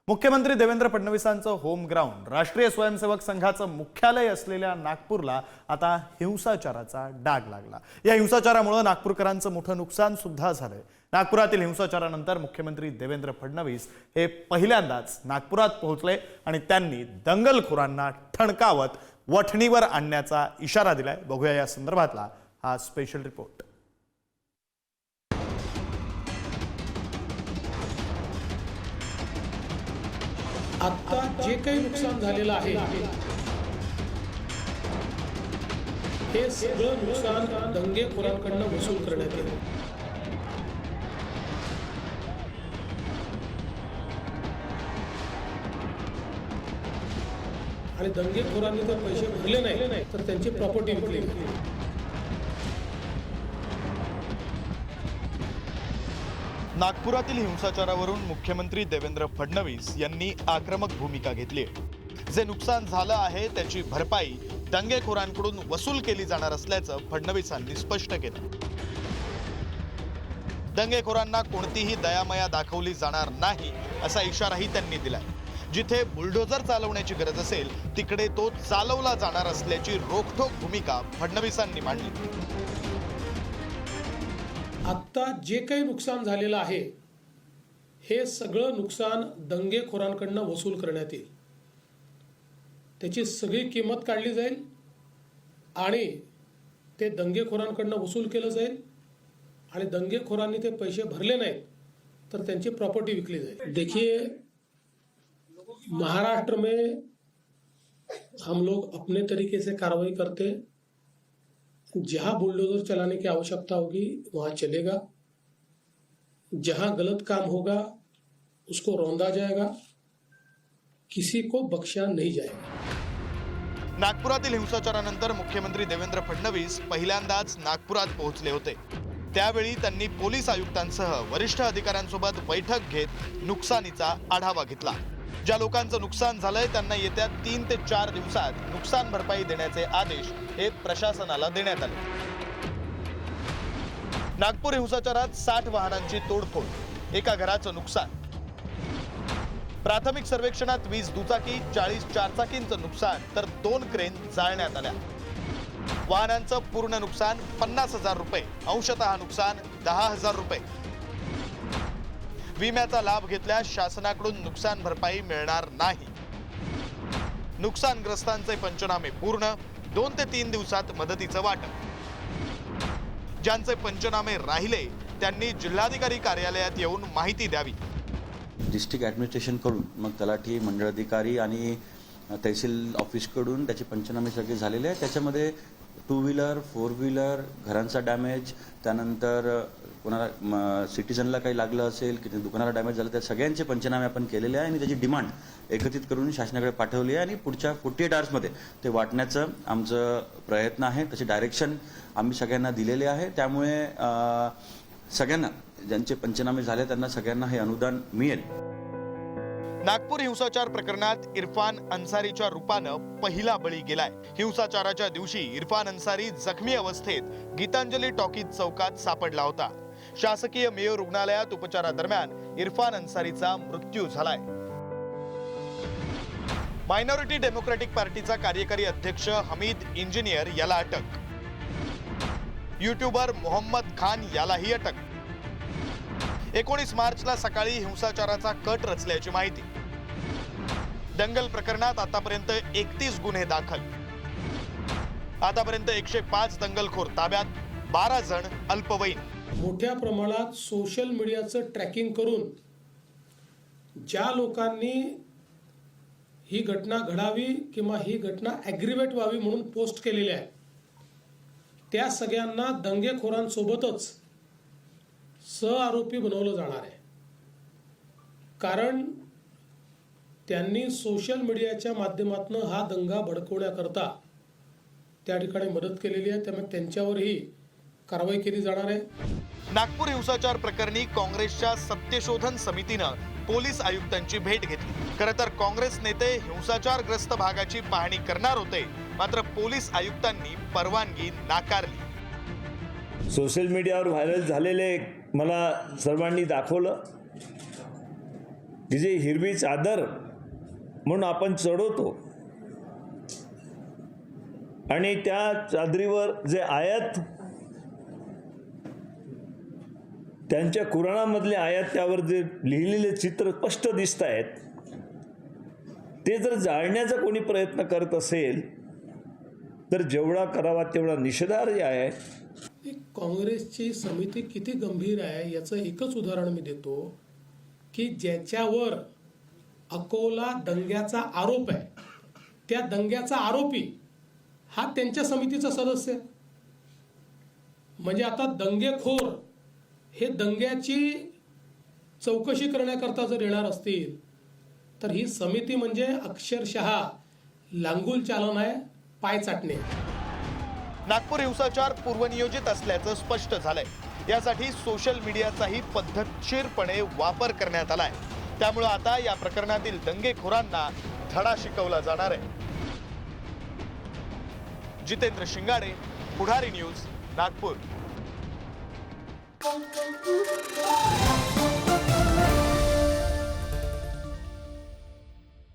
मुख्यमंत्री Devendra फडणवीसांचं home ground राष्ट्रीय स्वयंसेवक संघाचं मुख्यालय असलेल्या नागपूरला आता हिंसाचाराचा डाग लागला। या हिंसाचारामुळे नागपूरकरांचं मोठं नुकसान सुद्धा झालंय। नागपुरातील हिंसाचारानंतर मुख्यमंत्री देवेंद्र फडणवीस हे पहिल्यांदाच नागपुरात पोहोचले आणि त्यांनी दंगलखोरांना ठणकावत वठणीवर आणण्याचा इशारा दिलाय। बघूया या संदर्भातला हा स्पेशल रिपोर्ट। आता जे काही नुकसान झालेलं आहे हे सगळं नुकसान दंगेखोरांकडून वसूल करण्यात येईल। आणि दंगेखोरांनी जर पैसे भरले नाही तर त्यांची प्रॉपर्टी विकली गेली। नागपुरातील हिंसाचारावरून मुख्यमंत्री देवेंद्र फडणवीस यांनी आक्रमक भूमिका घेतली आहे। जे नुकसान झालं आहे त्याची भरपाई दंगेखोरांकडून वसूल केली जाणार असल्याचं फडणवीसांनी स्पष्ट केलं। दंगेखोरांना कोणतीही दयामया दाखवली जाणार नाही असा इशाराही त्यांनी दिलाय। जिथे बुलडोजर चालवण्याची गरज असेल तिकडे तो चालवला जाणार असल्याची रोखठोक भूमिका फडणवीसांनी मांडली। आता जे काही नुकसान झालेलं आहे हे सगळं नुकसान दंगेखोरांकडून वसूल करण्यात येईल। त्याची सगळी किंमत काढली जाईल आणि ते दंगेखोरांकडून वसूल केलं जाईल आणि दंगेखोरांनी ते पैसे भरले नाहीत तर त्यांची प्रॉपर्टी विकली जाईल। देखिए, महाराष्ट्र में हम लोग अपने तरीके से कार्रवाई करते हैं। जहां बुलडोजर चलाने की आवश्यकता होगी वहां चलेगा। जहां गलत काम होगा उसको रौंदा जाएगा, किसी को बख्शा नहीं जाएगा। नागपुरातील हिंसाचारानंतर मुख्यमंत्री देवेंद्र फडणवीस पहिल्यांदाच नागपुरात पोहोचले होते। त्यावेळी त्यांनी पोलीस आयुक्तांसह वरिष्ठ अधिकाऱ्यांसोबत बैठक घेत नुकसानीचा आढावा घेतला। ज्या लोकांचं नुकसान झालंय त्यांना येत्या 3 ते 4 दिवसात नुकसान भरपाई देण्याचे आदेश हे प्रशासनाला देण्यात आले। नागपूर हिंसाचारात 60 वाहनांची तोडफोड, एका घराचं नुकसान। प्राथमिक सर्वेक्षणात 20 दुचाकी, 40 चारचाकींचं नुकसान तर 2 क्रेन जाळण्यात आल्या। वाहनांचं पूर्ण नुकसान 50,000 रुपये, अंशतः नुकसान 10,000 रुपये। विम्याचा लाभ घेतल्यास शासनाकडून नुकसान भरपाई मिळणार नाही। नुकसानग्रस्तांचे पंचनामे पूर्ण, 2 ते 3 दिवसात मदतीचं वाटप। ज्यांचे पंचनामे राहिले त्यांनी जिल्हाधिकारी कार्यालयात येऊन माहिती द्यावी। डिस्ट्रिक्ट ॲडमिनिस्ट्रेशन कडून मग तलाठी, मंडळाधिकारी आणि तहसील ऑफिस कडून त्याचे पंचनामे सगळे झालेले आहे। त्याच्यामध्ये 2 व्हीलर, 4 व्हीलर, घरांचा डॅमेज, त्यानंतर कोणाला सिटीजनला काही लागलं असेल की दुकानाला डॅमेज झालं त्या सगळ्यांचे पंचनामे आपण केलेले आहे आणि त्याची डिमांड एकत्रित करून शासनाकडे पाठवली आहे आणि पुढच्या 48 आवर्समध्ये ते वाटण्याचं आमचं प्रयत्न आहे। त्याचे डायरेक्शन आम्ही सगळ्यांना दिलेले आहे। त्यामुळे सगळ्यांना ज्यांचे पंचनामे झाले त्यांना सगळ्यांना हे अनुदान मिळेल। नागपूर हिंसाचार प्रकरणात इरफान अन्सारीच्या रूपानं पहिला बळी गेलाय। हिंसाचाराच्या दिवशी इरफान अन्सारी जखमी अवस्थेत गीतांजली टॉकीज चौकात सापडला होता। शासकीय मेयो रुग्णालयात उपचारादरम्यान इरफान अन्सारीचा मृत्यू झालाय। मायनॉरिटी डेमोक्रेटिक पार्टीचा कार्यकारी अध्यक्ष हमीद इंजिनियर याला अटक। यूट्यूबर मोहम्मद खान यालाही अटक। 19 मार्चला सकाळी हिंसाचाराचा कट रचल्याची माहिती। दंगल प्रकरणात आतापर्यंत 31 गुन्हे दाखल। आतापर्यंत 105 दंगलखोर ताब्यात, 12 जण अल्पवयीन। मोठ्या प्रमाणात सोशल मीडियाचं ट्रॅकिंग करून ज्या लोकांनी ही घटना घडावी किंवा ही घटना ॲग्रिवेट व्हावी म्हणून पोस्ट केलेली आहे त्या सगळ्यांना दंगेखोरांसोबतच सहआरोपी बनवलं जाणार आहे। कारण त्यांनी सोशल मीडियाच्या माध्यमातून हा दंगा भडकवण्याकरता त्या ठिकाणी मदत केलेली आहे। त्यामुळे त्यांच्यावरही कारवाई केली जाणार आहे। नागपूर हिंसाचार प्रकरणी काँग्रेसच्या सत्यशोधन समितीनं पोलीस आयुक्तांची भेट घेतली। खरं तर काँग्रेस नेते हिंसाचारग्रस्त भागाची पाहणी करणार होते, मात्र पोलीस आयुक्तांनी परवानगी नाकारली। सोशल मीडियावर व्हायरल झालेले मला सर्वांनी दाखवलं। की जे हिरवी चादर म्हणून आपण चढवतो आणि त्या चादरीवर जे आयात, त्यांच्या कुराणामधले आयात, त्यावर जे लिहिलेले चित्र स्पष्ट दिसत आहेत, ते जर जाळण्याचा कोणी प्रयत्न करत असेल तर जेवढा करावा तेवढा निषेधार्ह आहे. काँग्रेसची समिती किती गंभीर आहे याचं एकच उदाहरण मी देतो की ज्याच्यावर अकोला दंग्याचा आरोप आहे, त्या दंग्याचा आरोपी हा त्यांच्या समितीचा सदस्य आहे. म्हणजे आता दंगेखोर हे दंग्याची चौकशी करण्याकरता जर येणार असतील तर ही समिती म्हणजे अक्षरशः लांगुल चालन आहे, पाय चाटणे. नागपूर हिंसाचार पूर्वनियोजित असल्याचं स्पष्ट झालंय. यासाठी सोशल मीडियाचाही पद्धतशीरपणे वापर करण्यात आलाय. त्यामुळे आता या प्रकरणातील दंगेखोरांना धडा शिकवला जाणार आहे. जितेंद्र शिंगाडे, पुढारी न्यूज, नागपूर.